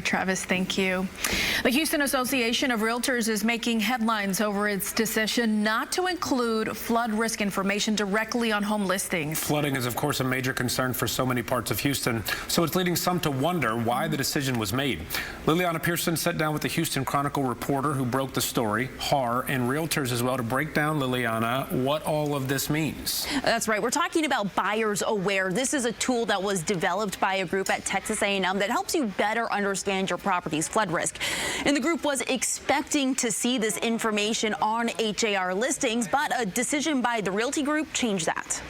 Travis, thank you. The Houston Association of Realtors is making headlines over its decision not to include flood risk information directly on home listings. Flooding is, of course, a major concern for so many parts of Houston, so it's leading some to wonder why the decision was made. Liliana Pearson sat down with the Houston Chronicle reporter who broke the story, HAR, and realtors as well to break down, Liliana, what all of this means. That's right. We're talking about Buyers Aware. This is a tool that was developed by a group at Texas A&M that helps you better understand your property's flood risk. And the group was expecting to see this information on HAR listings, but a decision by the Realty Group changed that.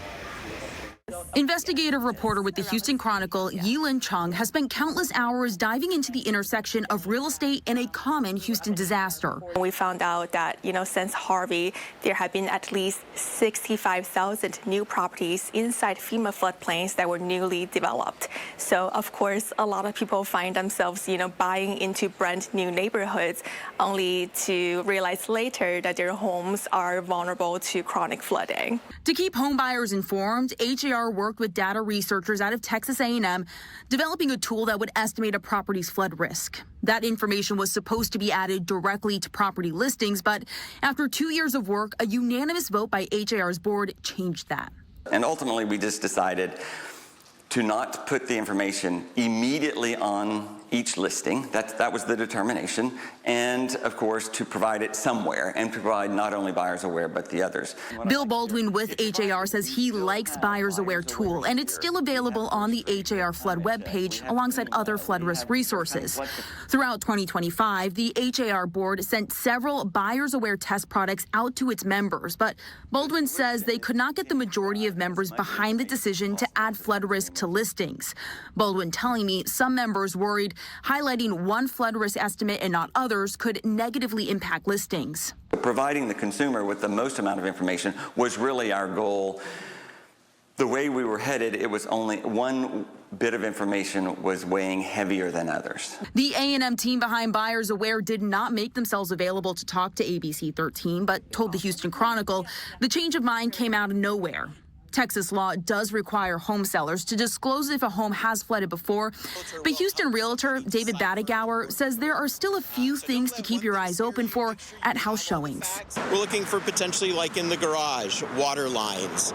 Investigative reporter with the Houston Chronicle, Yilin Chung, has spent countless hours diving into the intersection of real estate and a common Houston disaster. We found out that, since Harvey, there have been at least 65,000 new properties inside FEMA floodplains that were newly developed. So, of course, a lot of people find themselves, buying into brand new neighborhoods only to realize later that their homes are vulnerable to chronic flooding. To keep home buyers informed, HAR worked with data researchers out of Texas A&M, developing a tool that would estimate a property's flood risk. That information was supposed to be added directly to property listings, but after 2 years of work, a unanimous vote by HAR's board changed that. And ultimately, we just decided to not put the information immediately on each listing. That was the determination. And, of course, to provide it somewhere and provide not only Buyers Aware, but the others. Bill Baldwin with HAR says he likes Buyers Aware tool, and it's still available on the HAR flood webpage alongside other flood risk resources. Throughout 2025, the HAR board sent several Buyers Aware test products out to its members, but Baldwin says they could not get the majority of members behind the decision to add flood risk to listings. Baldwin telling me some members worried highlighting one flood risk estimate and not others could negatively impact listings. Providing the consumer with the most amount of information was really our goal. The way we were headed, it was only one bit of information was weighing heavier than others. The A&M team behind Buyers Aware did not make themselves available to talk to ABC 13, but told the Houston Chronicle the change of mind came out of nowhere. Texas law does require home sellers to disclose if a home has flooded before, but Houston realtor David Battagauer says there are still a few things to keep your eyes open for at house showings. We're looking for potentially, like in the garage, water lines.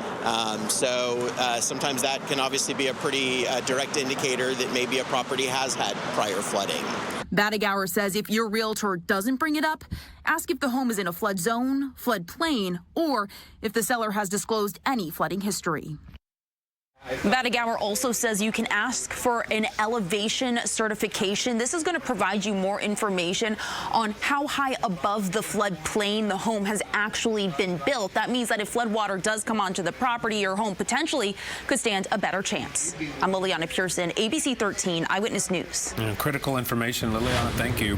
Sometimes that can obviously be a pretty direct indicator that maybe a property has had prior flooding. Battagauer says if your realtor doesn't bring it up, ask if the home is in a flood zone, floodplain, or if the seller has disclosed any flooding history. Battagauer also says you can ask for an elevation certification. This is going to provide you more information on how high above the floodplain the home has actually been built. That means that if floodwater does come onto the property, your home potentially could stand a better chance. I'm Liliana Pearson, ABC 13 Eyewitness News. Critical information, Liliana, thank you.